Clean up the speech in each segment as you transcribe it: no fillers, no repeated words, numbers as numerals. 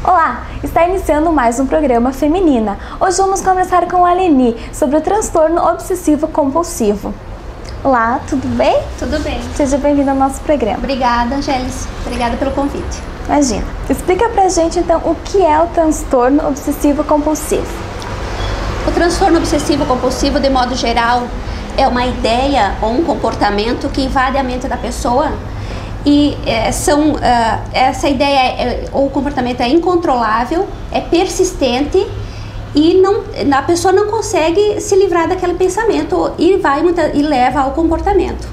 Olá, está iniciando mais um programa Feminina. Hoje vamos conversar com a Leni sobre o transtorno obsessivo compulsivo. Olá, tudo bem? Tudo bem. Seja bem-vinda ao nosso programa. Obrigada, Angélis. Obrigada pelo convite. Imagina. Explica pra gente então o que é o transtorno obsessivo compulsivo. O transtorno obsessivo compulsivo, de modo geral, é uma ideia ou um comportamento que invade a mente da pessoa e essa ideia ou comportamento é incontrolável, é persistente e a pessoa não consegue se livrar daquele pensamento e leva ao comportamento.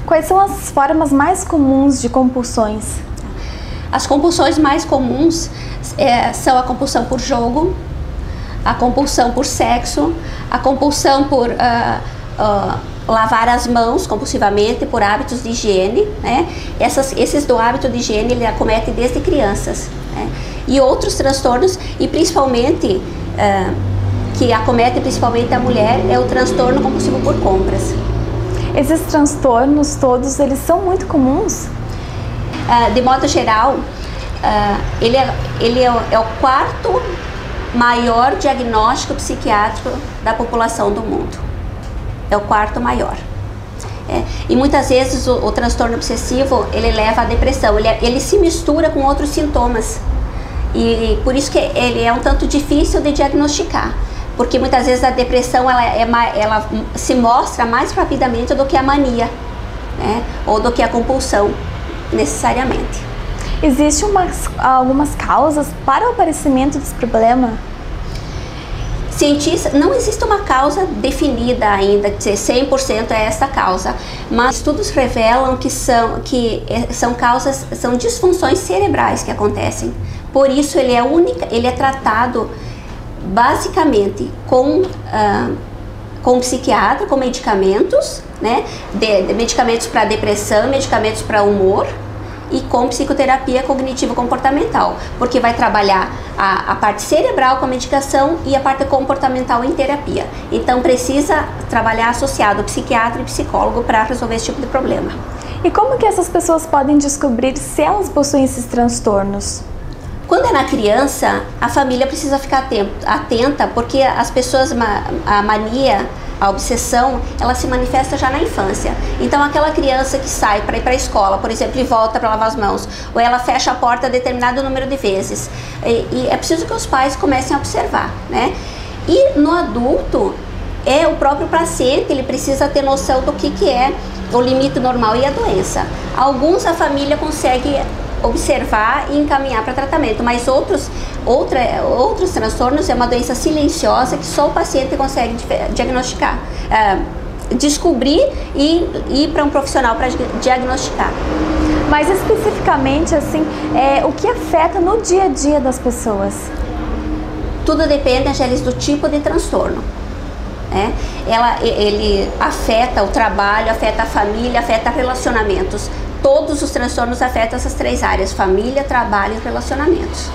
Quais são as formas mais comuns de compulsões? As compulsões mais comuns são a compulsão por jogo, a compulsão por sexo, a compulsão por lavar as mãos compulsivamente, por hábitos de higiene, né? Esses do hábito de higiene ele acomete desde crianças, né? E outros transtornos, e principalmente que acomete principalmente a mulher, é o transtorno compulsivo por compras. Esses transtornos todos, eles são muito comuns? De modo geral, ele é o quarto maior diagnóstico psiquiátrico da população do mundo. É o quarto maior. E muitas vezes o transtorno obsessivo ele leva à depressão, ele se mistura com outros sintomas e por isso que ele é um tanto difícil de diagnosticar, porque muitas vezes a depressão ela se mostra mais rapidamente do que a mania, né? Ou do que a compulsão necessariamente. Existem algumas causas para o aparecimento desse problema? Não existe uma causa definida ainda, de 100% é essa causa, mas estudos revelam que são disfunções cerebrais que acontecem. Por isso ele é tratado basicamente com psiquiatra, com medicamentos, né? Medicamentos para depressão, medicamentos para humor, e com psicoterapia cognitivo-comportamental, porque vai trabalhar a parte cerebral com a medicação e a parte comportamental em terapia. Então precisa trabalhar associado psiquiatra e psicólogo para resolver esse tipo de problema. E como que essas pessoas podem descobrir se elas possuem esses transtornos? Quando é na criança, a família precisa ficar atenta, porque as pessoas, a mania, a obsessão, ela se manifesta já na infância. Então aquela criança que sai para ir para a escola, por exemplo, e volta para lavar as mãos, ou ela fecha a porta determinado número de vezes, e é preciso que os pais comecem a observar, né? E no adulto, o próprio paciente, ele precisa ter noção do que é o limite normal e a doença. Alguns a família consegue observar e encaminhar para tratamento, mas outros transtornos é uma doença silenciosa que só o paciente consegue diagnosticar, descobrir e ir para um profissional para diagnosticar. Mas especificamente assim, o que afeta no dia a dia das pessoas? Tudo depende, Angélis, do tipo de transtorno. Ele afeta o trabalho, afeta a família, afeta relacionamentos. Todos os transtornos afetam essas três áreas: família, trabalho e relacionamentos.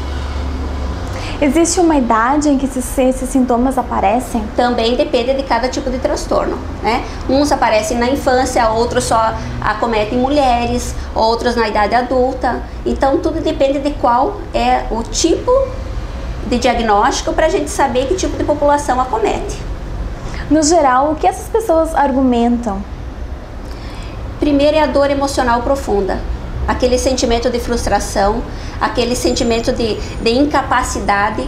Existe uma idade em que esses sintomas aparecem? Também depende de cada tipo de transtorno, né? Uns aparecem na infância, outros só acometem mulheres, outros na idade adulta. Então tudo depende de qual é o tipo de diagnóstico para a gente saber que tipo de população acomete. No geral, o que essas pessoas argumentam? Primeiro é a dor emocional profunda, aquele sentimento de frustração, aquele sentimento de incapacidade.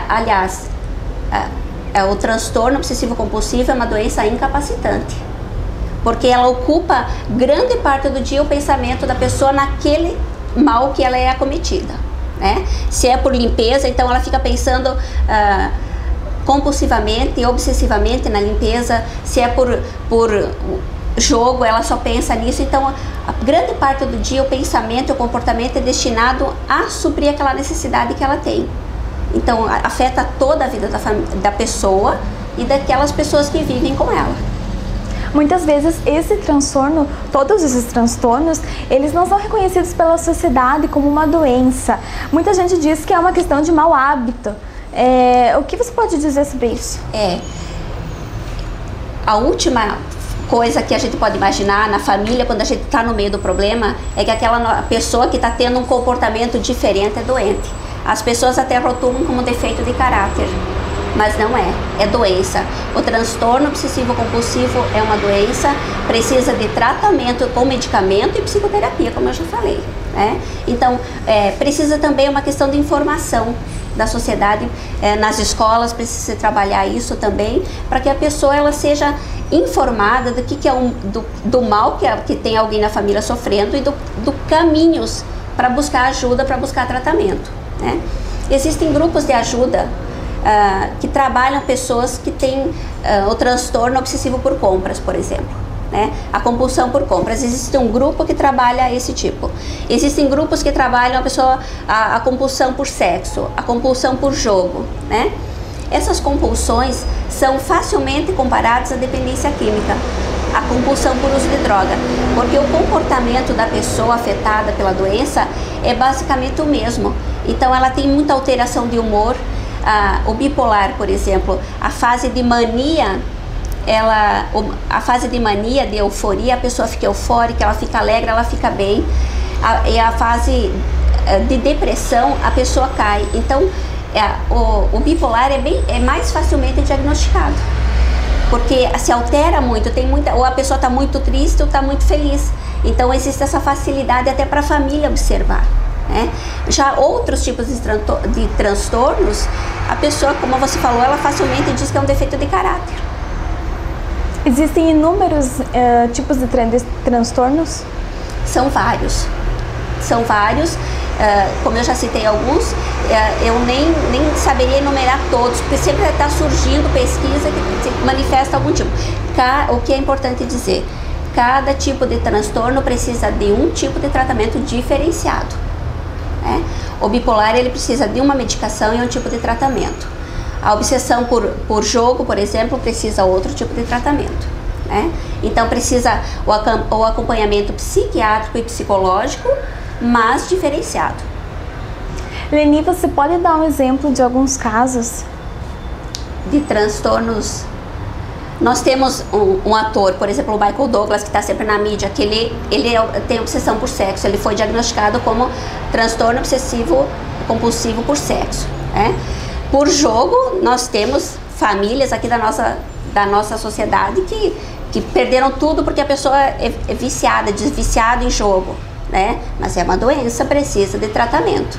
Aliás, o transtorno obsessivo-compulsivo é uma doença incapacitante, porque ela ocupa grande parte do dia o pensamento da pessoa naquele mal que ela é acometida, né? Se é por limpeza, então ela fica pensando compulsivamente e obsessivamente na limpeza. Se é por jogo, ela só pensa nisso. Então a grande parte do dia o pensamento e o comportamento é destinado a suprir aquela necessidade que ela tem. Então afeta toda a vida da pessoa e daquelas pessoas que vivem com ela. Muitas vezes todos esses transtornos, eles não são reconhecidos pela sociedade como uma doença. Muita gente diz que é uma questão de mau hábito. O que você pode dizer sobre isso? A última coisa que a gente pode imaginar na família, quando a gente está no meio do problema, é que aquela pessoa que está tendo um comportamento diferente é doente. As pessoas até rotulam como defeito de caráter, mas não é, é doença. O transtorno obsessivo compulsivo é uma doença, precisa de tratamento com medicamento e psicoterapia, como eu já falei, né? Então, precisa também uma questão de informação da sociedade, nas escolas precisa trabalhar isso também, para que a pessoa ela seja informada do que é do mal que tem alguém na família sofrendo e do caminhos para buscar ajuda, para buscar tratamento, né? Existem grupos de ajuda que trabalham pessoas que têm o transtorno obsessivo por compras, por exemplo, né? A compulsão por compras. Existe um grupo que trabalha esse tipo. Existem grupos que trabalham a compulsão por sexo, a compulsão por jogo, né? Essas compulsões são facilmente comparadas à dependência química, a compulsão por uso de droga, porque o comportamento da pessoa afetada pela doença é basicamente o mesmo. Então ela tem muita alteração de humor. O bipolar, por exemplo, a fase de mania, a fase de mania, de euforia, a pessoa fica eufórica, ela fica alegre, ela fica bem. E a fase de depressão, a pessoa cai. Então, o bipolar é mais facilmente diagnosticado, porque se altera muito, ou a pessoa está muito triste ou está muito feliz. Então, existe essa facilidade até para a família observar, né? Já outros tipos de transtornos, a pessoa, como você falou, ela facilmente diz que é um defeito de caráter. Existem inúmeros tipos de transtornos? São vários. São vários. Como eu já citei alguns, eu nem saberia enumerar todos, porque sempre está surgindo pesquisa que manifesta algum tipo. O que é importante dizer, cada tipo de transtorno precisa de um tipo de tratamento diferenciado, né? O bipolar, ele precisa de uma medicação e um tipo de tratamento. A obsessão por jogo, por exemplo, precisa outro tipo de tratamento, né? Então precisa o acompanhamento psiquiátrico e psicológico, mas diferenciado. Leni, você pode dar um exemplo de alguns casos? De transtornos? Nós temos um ator, por exemplo, o Michael Douglas, que está sempre na mídia, que ele tem obsessão por sexo. Ele foi diagnosticado como transtorno obsessivo compulsivo por sexo, né? Por jogo, nós temos famílias aqui da nossa sociedade que perderam tudo porque a pessoa é viciada, desviciada em jogo, né? Mas é uma doença, precisa de tratamento.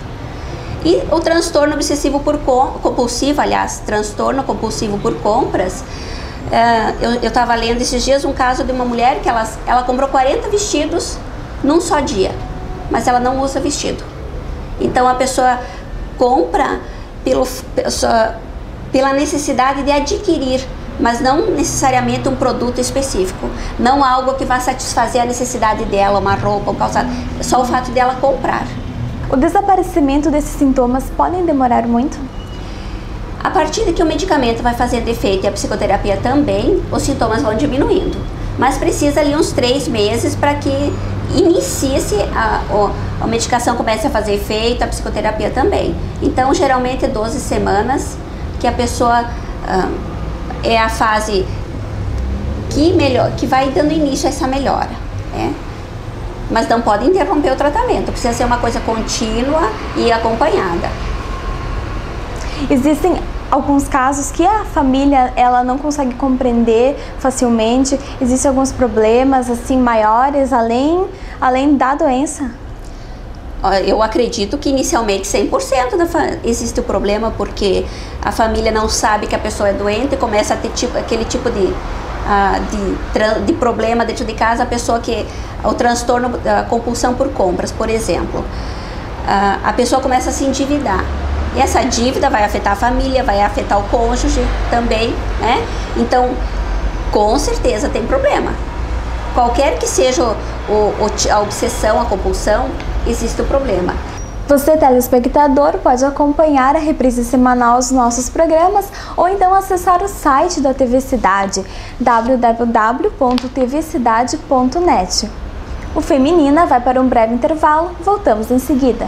E o transtorno obsessivo compulsivo, aliás, transtorno compulsivo por compras, eu estava lendo esses dias um caso de uma mulher que ela comprou 40 vestidos num só dia, mas ela não usa vestido. Então a pessoa compra pela necessidade de adquirir, mas não necessariamente um produto específico, não algo que vá satisfazer a necessidade dela, uma roupa, um calçado, só o fato dela comprar. O desaparecimento desses sintomas podem demorar muito? A partir de que o medicamento vai fazer efeito e a psicoterapia também, os sintomas vão diminuindo, mas precisa ali uns 3 meses para que inicie-se a medicação, comece a fazer efeito, a psicoterapia também. Então, geralmente 12 semanas que a pessoa é a fase que vai dando início a essa melhora, né? Mas não pode interromper o tratamento, precisa ser uma coisa contínua e acompanhada. Existem alguns casos que a família ela não consegue compreender facilmente. Existem alguns problemas assim maiores além da doença? Eu acredito que inicialmente 100% existe o problema, porque a família não sabe que a pessoa é doente e começa a ter aquele tipo de problema dentro de casa. A pessoa o transtorno da compulsão por compras, por exemplo, a pessoa começa a se endividar. E essa dívida vai afetar a família, vai afetar o cônjuge também, né? Então, com certeza tem problema. Qualquer que seja a obsessão, a compulsão, existe o problema. Você, telespectador, pode acompanhar a reprise semanal dos nossos programas ou então acessar o site da TV Cidade, www.tvcidade.net. O Feminina vai para um breve intervalo, voltamos em seguida.